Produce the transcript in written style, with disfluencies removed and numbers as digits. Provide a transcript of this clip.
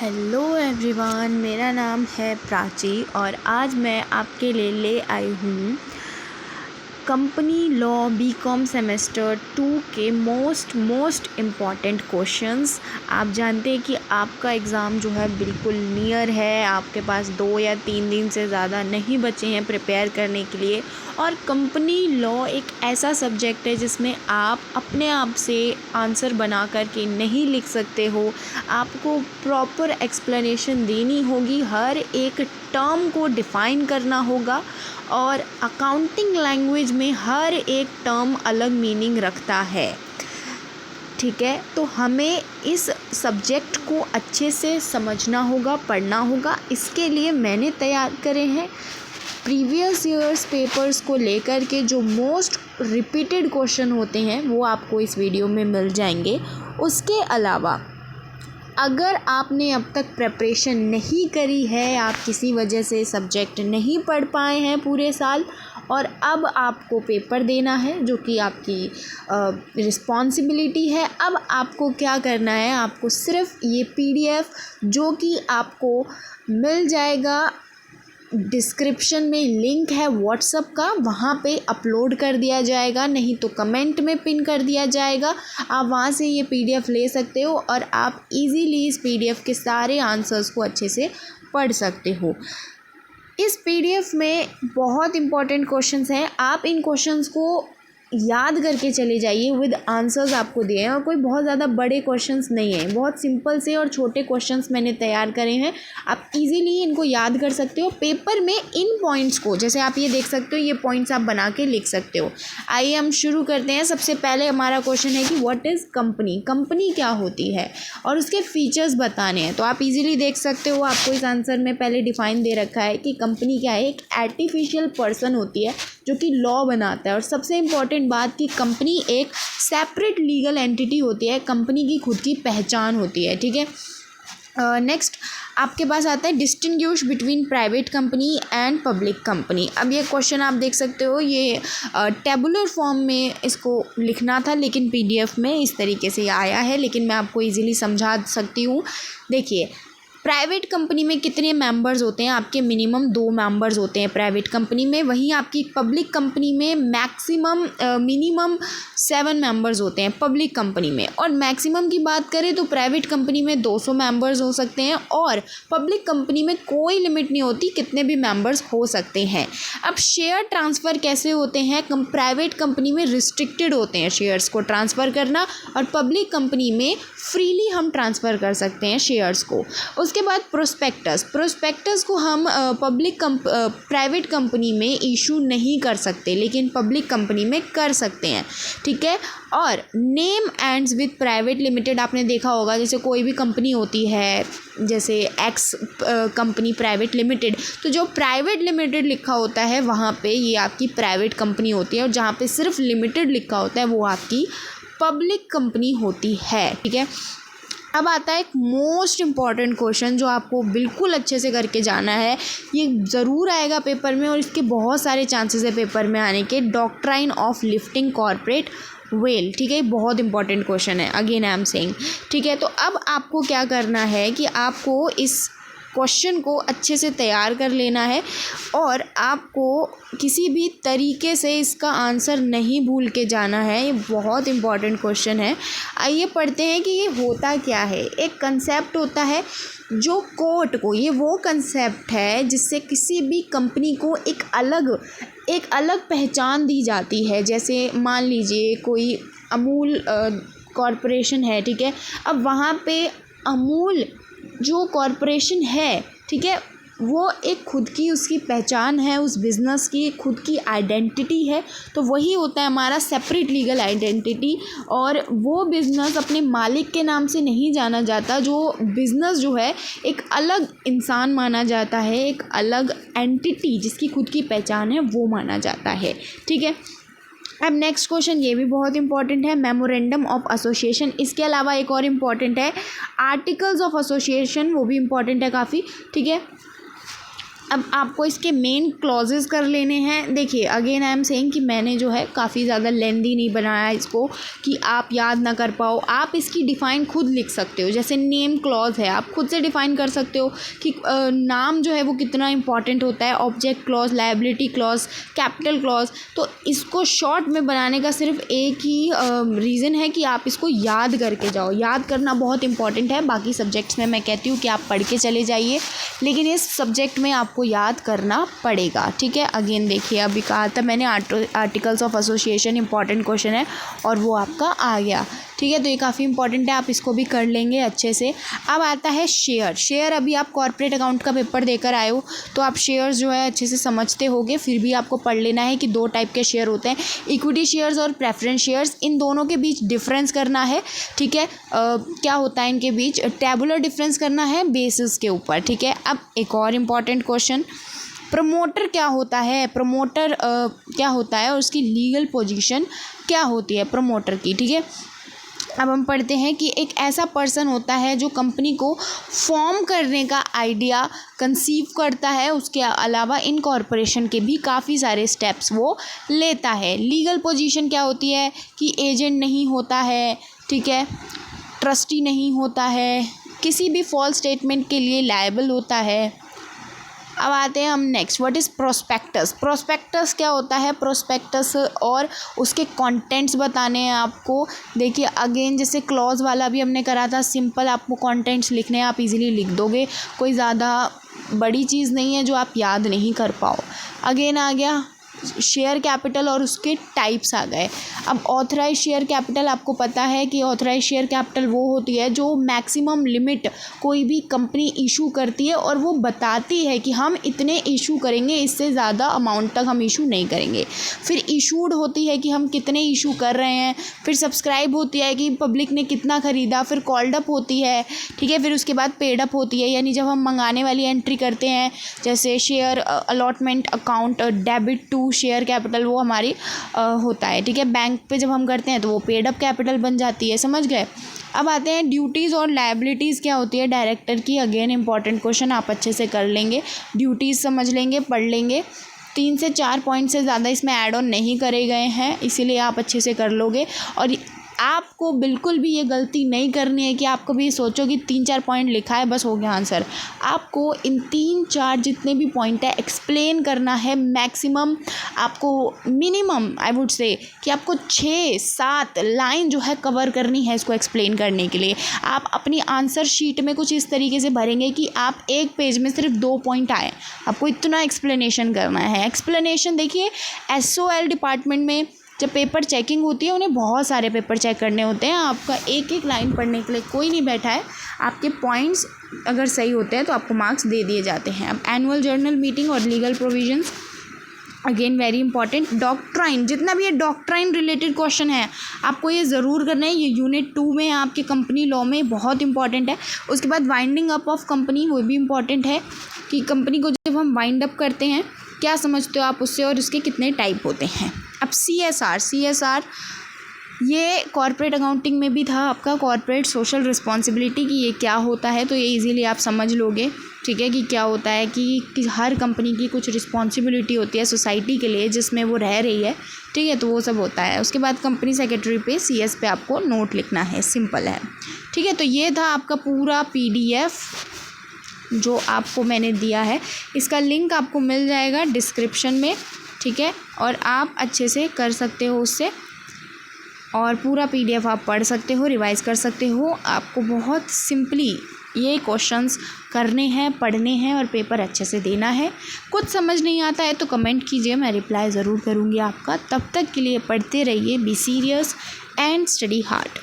Hello everyone, मेरा नाम है प्राची और आज मैं आपके लिए ले आई हूँ कंपनी लॉ बीकॉम सेमेस्टर 2 के मोस्ट इम्पॉर्टेंट क्वेश्चंस। आप जानते हैं कि आपका एग्ज़ाम जो है बिल्कुल नियर है, आपके पास 2 या 3 दिन से ज़्यादा नहीं बचे हैं प्रिपेयर करने के लिए। और कंपनी लॉ एक ऐसा सब्जेक्ट है जिसमें आप अपने आप से आंसर बना कर के नहीं लिख सकते हो, आपको प्रॉपर एक्सप्लेनेशन देनी होगी, हर एक टर्म को डिफ़ाइन करना होगा और अकाउंटिंग लैंग्वेज में हर एक टर्म अलग मीनिंग रखता है। ठीक है, तो हमें इस सब्जेक्ट को अच्छे से समझना होगा, पढ़ना होगा। इसके लिए मैंने तैयार करे हैं प्रीवियस ईयर्स पेपर्स को लेकर के जो मोस्ट रिपीटेड क्वेश्चन होते हैं वो आपको इस वीडियो में मिल जाएंगे। उसके अलावा अगर आपने अब तक प्रिपरेशन नहीं करी है, आप किसी वजह से सब्जेक्ट नहीं पढ़ पाए हैं पूरे साल और अब आपको पेपर देना है जो कि आपकी रिस्पॉन्सिबिलिटी है, अब आपको क्या करना है, आपको सिर्फ ये PDF जो कि आपको मिल जाएगा, डिस्क्रिप्शन में लिंक है व्हाट्सएप का, वहाँ पे अपलोड कर दिया जाएगा, नहीं तो कमेंट में पिन कर दिया जाएगा। आप वहाँ से ये PDF ले सकते हो और आप इजीली इस PDF के सारे आंसर्स को अच्छे से पढ़ सकते हो। इस PDF में बहुत इंपॉर्टेंट क्वेश्चंस हैं, आप इन क्वेश्चंस को याद करके चले जाइए, विद आंसर्स आपको दिए हैं और कोई बहुत ज़्यादा बड़े क्वेश्चंस नहीं हैं, बहुत सिंपल से और छोटे क्वेश्चंस मैंने तैयार करे हैं। आप इजीली इनको याद कर सकते हो। पेपर में इन पॉइंट्स को, जैसे आप ये देख सकते हो, ये पॉइंट्स आप बना के लिख सकते हो। आइए हम शुरू करते हैं। सबसे पहले हमारा क्वेश्चन है कि व्हाट इज़ कंपनी, कंपनी क्या होती है और उसके फीचर्स बताने हैं। तो आप इजीली देख सकते हो, आपको इस आंसर में पहले डिफाइन दे रखा है कि कंपनी क्या है। एक आर्टिफिशियल पर्सन होती है जो कि लॉ बनाता है। और सबसे इम्पॉर्टेंट बात कि कंपनी एक सेपरेट लीगल एंटिटी होती है, कंपनी की खुद की पहचान होती है। ठीक है, नेक्स्ट आपके पास आता है distinguish between private company and public company. अब ये क्वेश्चन आप देख सकते हो, ये टेबुलर फॉर्म में इसको लिखना था लेकिन PDF में इस तरीके से आया है, लेकिन मैं आपको इजीली समझा सकती हूँ। देखिए, प्राइवेट कंपनी में कितने मेंबर्स होते हैं, आपके मिनिमम 2 मेंबर्स होते हैं प्राइवेट कंपनी में। वहीं आपकी पब्लिक कंपनी में मिनिमम 7 मेंबर्स होते हैं पब्लिक कंपनी में। और मैक्सिमम की बात करें तो प्राइवेट कंपनी में 200 मेंबर्स हो सकते हैं और पब्लिक कंपनी में कोई लिमिट नहीं होती, कितने भी मेंबर्स हो सकते हैं। अब शेयर ट्रांसफ़र कैसे होते हैं, प्राइवेट कंपनी में रिस्ट्रिक्टेड होते हैं शेयर्स को ट्रांसफ़र करना और पब्लिक कंपनी में फ्रीली हम ट्रांसफ़र कर सकते हैं शेयर्स को। उसके बाद प्रोस्पेक्टस को हम प्राइवेट कंपनी में इशू नहीं कर सकते लेकिन पब्लिक कंपनी में कर सकते हैं। ठीक है, और name ends with private limited आपने देखा होगा, जैसे कोई भी कंपनी होती है, जैसे एक्स कंपनी प्राइवेट लिमिटेड, तो जो प्राइवेट लिमिटेड लिखा होता है वहाँ पे ये आपकी प्राइवेट कंपनी होती है और जहाँ पे सिर्फ लिमिटेड लिखा होता है वो आपकी पब्लिक कंपनी होती है। ठीक है, अब आता है एक मोस्ट इम्पॉर्टेंट क्वेश्चन जो आपको बिल्कुल अच्छे से करके जाना है, ये ज़रूर आएगा पेपर में और इसके बहुत सारे चांसेस है पेपर में आने के। Doctrine of lifting corporate veil. ठीक है, बहुत इंपॉर्टेंट क्वेश्चन है, अगेन आई एम सेइंग। ठीक है, तो अब आपको क्या करना है कि आपको इस क्वेश्चन को अच्छे से तैयार कर लेना है और आपको किसी भी तरीके से इसका आंसर नहीं भूल के जाना है। ये बहुत इंपॉर्टेंट क्वेश्चन है। आइए पढ़ते हैं कि ये होता क्या है। एक कंसेप्ट होता है जो कोर्ट को, ये वो कंसेप्ट है जिससे किसी भी कंपनी को एक अलग पहचान दी जाती है। जैसे मान लीजिए कोई अमूल कॉरपोरेशन है, ठीक है, अब वहाँ पे अमूल जो कॉरपोरेशन है, ठीक है, वो एक खुद की उसकी पहचान है, उस बिज़नेस की खुद की आइडेंटिटी है। तो वही होता है हमारा सेपरेट लीगल आइडेंटिटी। और वो बिज़नेस अपने मालिक के नाम से नहीं जाना जाता, जो बिज़नेस जो है एक अलग इंसान माना जाता है, एक अलग एंटिटी जिसकी खुद की पहचान है वो माना जाता है। ठीक है, अब नेक्स्ट क्वेश्चन ये भी बहुत इंपॉर्टेंट है, मेमोरेंडम ऑफ एसोसिएशन। इसके अलावा एक और इम्पॉर्टेंट है आर्टिकल्स ऑफ एसोसिएशन, वो भी इम्पॉर्टेंट है काफ़ी। ठीक है, अब आपको इसके मेन क्लॉजेस कर लेने हैं। देखिए अगेन आई एम सेइंग कि मैंने जो है काफ़ी ज़्यादा लेंदी नहीं बनाया इसको कि आप याद ना कर पाओ। आप इसकी डिफ़ाइन खुद लिख सकते हो, जैसे नेम क्लॉज है, आप खुद से डिफ़ाइन कर सकते हो कि नाम जो है वो कितना इंपॉर्टेंट होता है, object clause, liability clause, capital clause. तो इसको शॉर्ट में बनाने का सिर्फ एक ही रीज़न है कि आप इसको याद करके जाओ। याद करना बहुत इंपॉर्टेंट है। बाकी सब्जेक्ट्स में मैं कहती हूँ कि आप पढ़ के चले जाइए, लेकिन इस सब्जेक्ट में आपको याद करना पड़ेगा, ठीक है। अगेन देखिए अभी कहा था मैंने articles of association important question है और वो आपका आ गया, ठीक है। तो ये काफ़ी इंपॉर्टेंट है, आप इसको भी कर लेंगे अच्छे से। अब आता है शेयर। अभी आप कॉर्पोरेट अकाउंट का पेपर देकर आए हो तो आप शेयर्स जो है अच्छे से समझते होगे, फिर भी आपको पढ़ लेना है कि 2 टाइप के शेयर होते हैं, इक्विटी शेयर्स और प्रेफरेंस शेयर्स। इन दोनों के बीच डिफरेंस करना है, ठीक है। क्या होता है इनके बीच, टैबुलर डिफरेंस करना है बेसिस के ऊपर, ठीक है। अब एक और इम्पॉर्टेंट क्वेश्चन, प्रमोटर क्या होता है, प्रमोटर क्या होता है और उसकी लीगल पोजीशन क्या होती है प्रमोटर की, ठीक है। अब हम पढ़ते हैं कि एक ऐसा पर्सन होता है जो कंपनी को फॉर्म करने का आइडिया कंसीव करता है, उसके अलावा इनकॉर्पोरेशन के भी काफ़ी सारे स्टेप्स वो लेता है। लीगल पोजीशन क्या होती है कि एजेंट नहीं होता है, ठीक है, ट्रस्टी नहीं होता है, किसी भी फॉल्स स्टेटमेंट के लिए लायबल होता है। अब आते हैं हम next, what is prospectus. Prospectus क्या होता है, प्रोस्पेक्टस और उसके कंटेंट्स बताने हैं आपको। देखिए अगेन जैसे क्लॉज वाला भी हमने करा था, सिंपल आपको कंटेंट्स लिखने हैं, आप इजीली लिख दोगे, कोई ज़्यादा बड़ी चीज़ नहीं है जो आप याद नहीं कर पाओ। अगेन आ गया शेयर कैपिटल और उसके टाइप्स आ गए। अब ऑथराइज शेयर कैपिटल, आपको पता है कि ऑथराइज शेयर कैपिटल वो होती है जो मैक्सिमम लिमिट कोई भी कंपनी इशू करती है और वो बताती है कि हम इतने इशू करेंगे, इससे ज़्यादा अमाउंट तक हम इशू नहीं करेंगे। फिर इशूड होती है कि हम कितने इशू कर रहे हैं। फिर सब्सक्राइब होती है कि पब्लिक ने कितना ख़रीदा। फिर कॉल्ड अप होती है, ठीक है। फिर उसके बाद पेड अप होती है, यानी जब हम मंगाने वाली एंट्री करते हैं, जैसे share allotment account debit to share capital, वो हमारी होता है, ठीक है। बैंक पे जब हम करते हैं तो वो पेड अप कैपिटल बन जाती है, समझ गए। अब आते हैं ड्यूटीज़ और लायबिलिटीज़ क्या होती है डायरेक्टर की। अगेन इंपॉर्टेंट क्वेश्चन, आप अच्छे से कर लेंगे, ड्यूटीज़ समझ लेंगे, पढ़ लेंगे। 3 से 4 पॉइंट से ज़्यादा इसमें ऐड ऑन नहीं करे गए हैं, इसीलिए आप अच्छे से कर लोगे। और आपको बिल्कुल भी ये गलती नहीं करनी है कि आप कभी सोचो कि 3-4 पॉइंट लिखा है बस हो गया आंसर। आपको इन 3-4 जितने भी पॉइंट है एक्सप्लेन करना है। मैक्सिमम आपको, मिनिमम आई वुड से कि आपको 6-7 लाइन जो है कवर करनी है इसको एक्सप्लेन करने के लिए। आप अपनी आंसर शीट में कुछ इस तरीके से भरेंगे कि आप एक पेज में सिर्फ 2 पॉइंट आए, आपको इतना एक्सप्लेनेशन करना है। एक्सप्लेनेशन देखिए SOL डिपार्टमेंट में जब पेपर चेकिंग होती है उन्हें बहुत सारे पेपर चेक करने होते हैं, आपका एक एक लाइन पढ़ने के लिए कोई नहीं बैठा है। आपके पॉइंट्स अगर सही होते हैं तो आपको मार्क्स दे दिए जाते हैं। अब एनुअल जर्नल मीटिंग और legal provisions, again very important. Doctrine, जितना भी ये डॉक्ट्राइन रिलेटेड क्वेश्चन है आपको ये ज़रूर करना है। ये यूनिट 2 में आपके कंपनी लॉ में बहुत इंपॉर्टेंट है। उसके बाद वाइंडिंग अप ऑफ कंपनी, वो भी इंपॉर्टेंट है कि कंपनी को जब हम वाइंड अप करते हैं क्या समझते हो आप उससे और उसके कितने टाइप होते हैं। अब CSR ये कॉर्पोरेट अकाउंटिंग में भी था आपका, कॉर्पोरेट सोशल रिस्पॉन्सिबिलिटी की ये क्या होता है, तो ये इजीली आप समझ लोगे, ठीक है। कि क्या होता है कि हर कंपनी की कुछ रिस्पॉन्सिबिलिटी होती है सोसाइटी के लिए जिसमें वो रह रही है, ठीक है। तो वो सब होता है। उसके बाद कंपनी सेक्रेटरी पे CS पे आपको नोट लिखना है, सिंपल है, ठीक है। तो ये था आपका पूरा PDF जो आपको मैंने दिया है। इसका लिंक आपको मिल जाएगा डिस्क्रिप्शन में, ठीक है। और आप अच्छे से कर सकते हो उससे, और पूरा PDF आप पढ़ सकते हो, रिवाइज कर सकते हो। आपको बहुत सिंपली ये क्वेश्चंस करने हैं, पढ़ने हैं और पेपर अच्छे से देना है। कुछ समझ नहीं आता है तो कमेंट कीजिए, मैं रिप्लाई ज़रूर करूँगी आपका। तब तक के लिए पढ़ते रहिए, be serious and study hard.